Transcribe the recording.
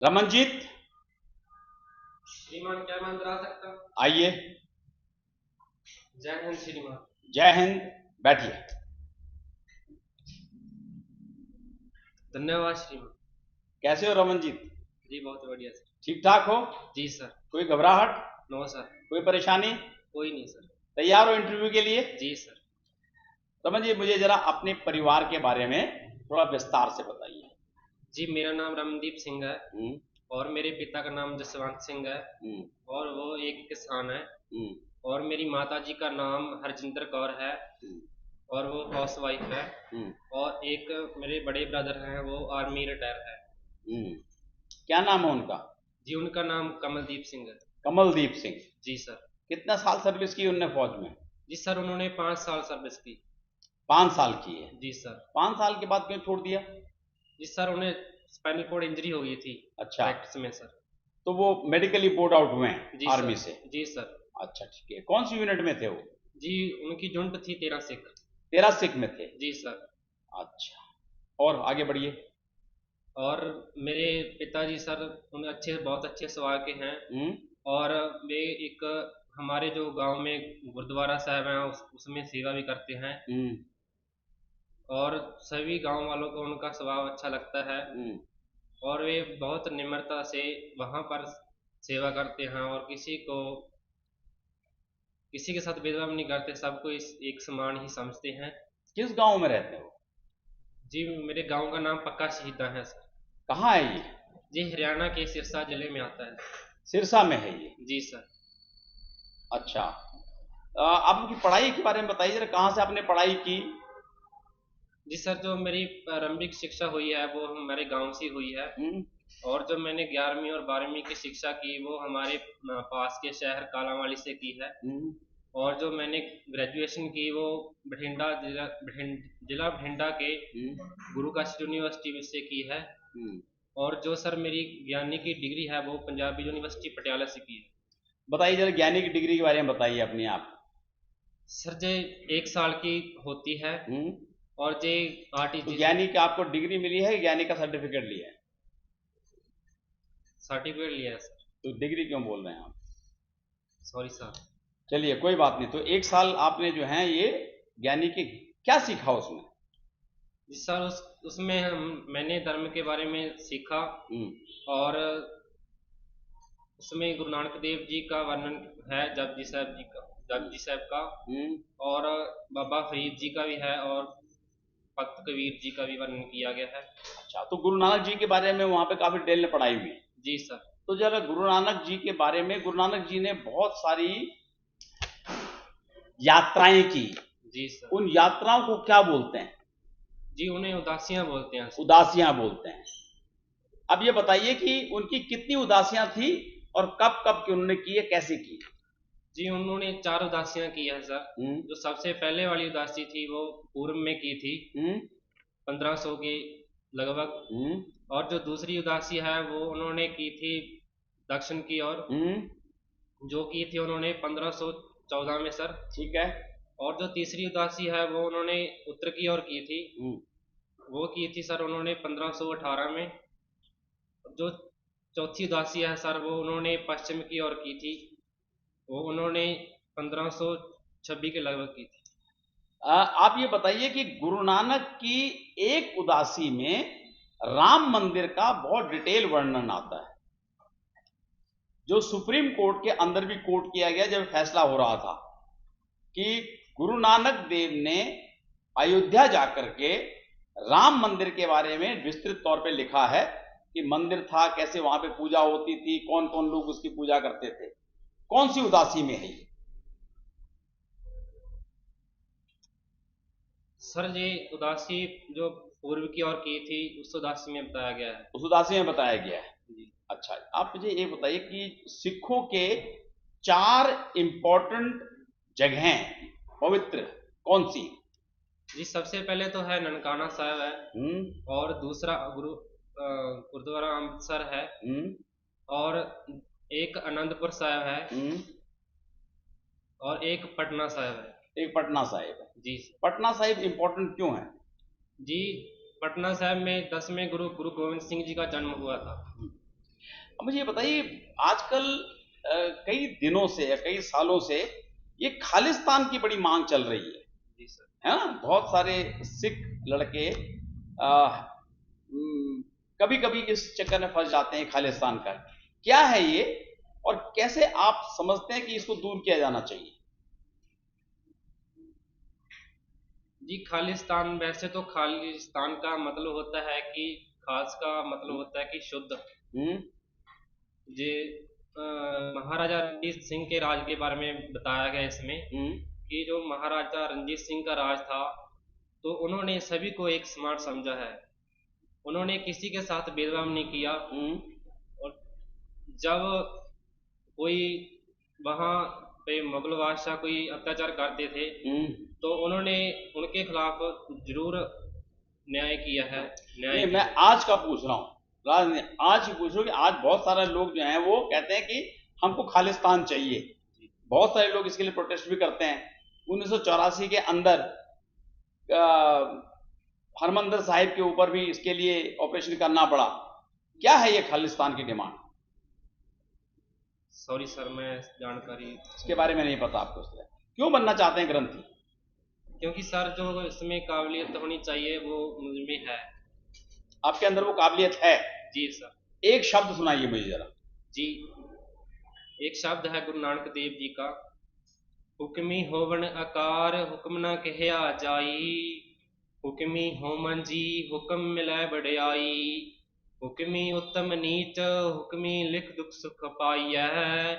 रमनजीत, श्रीमान क्या मैं अंदर आ सकता हूँ? आइए। जय हिंद श्रीमान। जय हिंद। बैठिए। धन्यवाद श्रीमान। कैसे हो रमनजीत? जी बहुत बढ़िया सर। ठीक ठाक हो? जी सर। कोई घबराहट? No sir. कोई परेशानी? कोई नहीं सर। तैयार हो इंटरव्यू के लिए? जी सर। रमनजीत, मुझे जरा अपने परिवार के बारे में थोड़ा विस्तार से बताइए। जी मेरा नाम रमनदीप सिंह है हम्म, और मेरे पिता का नाम जसवंत सिंह है हम्म, और वो एक किसान है हम्म, और मेरी माता जी का नाम हरजिंदर कौर है हम्म, और वो हाउस वाइफ है हम्म, और एक मेरे बड़े ब्रदर हैं वो आर्मी रिटायर है। हम्म। क्या नाम है उनका? जी उनका नाम कमलदीप सिंह है। कमलदीप सिंह। जी सर। कितना साल सर्विस की उनने फौज में? जी सर उन्होंने 5 साल सर्विस की। 5 साल की है। जी सर। 5 साल के बाद क्यों छोड़ दिया? जी सर उन्हें स्पाइनल कॉर्ड इंजरी हो गई थी अच्छा, प्रैक्टिस में सर। तो वो मेडिकली बोर्ड आउट हुए हैं जी आर्मी सर। से? जी सर। अच्छा, ठीक है। कौन सी यूनिट में थे वो? जी उनकी जुंट थी 13 सिख। 13 सिख में थे? जी सर। अच्छा, और आगे बढ़िए। और मेरे पिताजी सर उन अच्छे बहुत अच्छे स्वभाव के हैं हम्म, और वे एक हमारे जो गांव में गुरुद्वारा साहब हैं उसमें सेवा भी करते हैं हम्म, और सभी गांव वालों को उनका स्वभाव अच्छा लगता है हम्म। और वे बहुत निम्रता से वहां पर सेवा करते हैं और किसी के साथ भेदभाव नहीं करते, सबको इस एक समान ही समझते हैं। किस गांव में रहते हो? जी मेरे गांव का नाम पक्का शहीदा है सर। कहाँ है ये? जी हरियाणा के सिरसा जिले में आता है। सिरसा में है ये? जी सर। अच्छा। आप उनकी पढ़ाई के बारे में बताइए जरा, कहाँ से आपने पढ़ाई की? जी सर जो मेरी प्रारंभिक शिक्षा हुई है वो हमारे गांव से हुई है हम्म, और जो मैंने 11वीं और 12वीं की शिक्षा की वो हमारे पास के शहर कालांवाली से की है हम्म, और जो मैंने ग्रेजुएशन की वो जिला बठिंडा के हम्म, गुरु काशी यूनिवर्सिटी से की है हम्म। और जो सर मेरी ज्ञानी की डिग्री है वो पंजाबी यूनिवर्सिटी पटियाला से की है। बताइए जरा, ज्ञानी की डिग्री के बारे में बताइए अपने आप। सर जे 1 साल की होती है हम्म। और जे तो आरटीजी ज्ञानी का आपको डिग्री मिली है, ज्ञानी का सर्टिफिकेट लिया है? सर्टिफिकेट लिया है सर। तो डिग्री क्यों बोल रहे हैं आप? Sorry sir. चलिए, कोई बात नहीं। तो 1 साल आपने जो है ये ज्ञानी के क्या सीखा उसमें? जी सर उसमें मैंने धर्म के बारे में सीखा हम्म, और उसमें गुरु नानक देव जी का वर्णन है, जपजी साहब का हम्म। और बाबा फरीद जी का भी है और भक्त कबीर जी का भी वर्णन किया गया है। अच्छा, तो गुरु नानक जी के बारे में वहां पे काफी डिटेल में पढ़ाई हुई है? जी सर। तो जरा गुरु नानक जी के बारे में, गुरु नानक जी ने बहुत सारी यात्राएं की, जी सर। उन यात्राओं को क्या बोलते हैं? जी उन्हें उदासियां बोलते हैं सर। उदासियां बोलते हैं। अब ये बताइए कि उनकी कितनी उदासियां थी और कब कब की उन्होंने की है, कैसे की? जी उन्होंने 4 उदासियां की है सर। हम्म, जो सबसे पहले वाली उदासी थी वो पूर्व में की थी हम्म, 1500 के लगभग हम्म, और जो दूसरी उदासी है वो उन्होंने की थी दक्षिण की ओर, हम्म। जो की थी उन्होंने 1514 में सर। ठीक है। और जो तीसरी उदासी है वो उन्होंने उत्तर की ओर की थी, हम्म। वो की थी सर उन्होंने 1518 में। जो चौथी उदासी है सर वो उन्होंने पश्चिम की ओर की थी, वो उन्होंने 1526 के लगभग की थी। आप ये बताइए कि गुरु नानक की एक उदासी में राम मंदिर का बहुत डिटेल वर्णन आता है, जो सुप्रीम कोर्ट के अंदर भी कोर्ट किया गया जब फैसला हो रहा था कि गुरु नानक देव ने अयोध्या जाकर के राम मंदिर के बारे में विस्तृत तौर पे लिखा है कि मंदिर था, कैसे वहां पे पूजा होती थी, कौन कौन लोग उसकी पूजा करते थे। कौन सी उदासी में है ये? सर ये उदासी जो पूर्व की ओर की थी उस उदासी में बताया गया है। उस उदासी में बताया गया है। जी। अच्छा, आप मुझे ये बताइए कि सिखों के 4 इंपॉर्टेंट जगहें पवित्र कौन सी? जी सबसे पहले तो है ननकाना साहब है हम्म, और दूसरा गुरुद्वारा अमृतसर है हम्म, और एक आनंदपुर साहब है हम्म। और एक पटना साहब है। एक पटना साहिब है। जी। पटना साहिब इंपॉर्टेंट क्यों है? जी पटना साहब में 10वें गुरु गुरु गोविंद सिंह जी का जन्म हुआ था। अब मुझे ये बताइए, आजकल कई दिनों से या कई सालों से ये खालिस्तान की बड़ी मांग चल रही जी सर। है ना? बहुत सारे सिख लड़के कभी कभी इस चक्कर में फंस जाते हैं खालिस्तान का। क्या है ये, और कैसे आप समझते हैं कि इसको दूर किया जाना चाहिए? जी, खालिस्तान, वैसे तो खालिस्तान का मतलब होता है कि खास का मतलब होता है कि शुद्ध। हम्म जे महाराजा रणजीत सिंह के राज के बारे में बताया गया इसमें हम्म कि जो महाराजा रणजीत सिंह का राज था, तो उन्होंने सभी को एक समान समझा है। उन्होंने किसी के साथ भेदभाव नहीं किया। हम्म और जब कोई वहाँ पे मुगल बादशाह कोई अत्याचार करते थे, हम्म तो उन्होंने उनके खिलाफ जरूर न्याय किया है। न्याय नहीं, मैं किया। आज का पूछ रहा हूँ, राजनीति आज की पूछ रहा हूँ कि आज बहुत सारे लोग जो हैं वो कहते हैं कि हमको खालिस्तान चाहिए। बहुत सारे लोग इसके लिए प्रोटेस्ट भी करते हैं। 1984 के अंदर हरमंदिर साहिब के ऊपर भी इसके लिए ऑपरेशन करना पड़ा। क्या है ये खालिस्तान की डिमांड? सॉरी सर, मैं जानकारी इसके बारे में नहीं पता आपको? इसलिए क्यों बनना चाहते हैं ग्रंथी? क्योंकि सर जो इसमें काबिलियत होनी चाहिए वो मुझ में है। आपके अंदर वो काबिलियत है? जी सर। एक शब्द सुनाइए मुझे जरा। जी, एक शब्द है गुरु नानक देव जी का, हुक्मी होवन आकार हुक्म न कहया जाई, हुक्मी होमन जी हुक्म मिलै बड़याई, हुक्मी उत्तम नीच हुक्मी लिख दुख सुख पाइयै,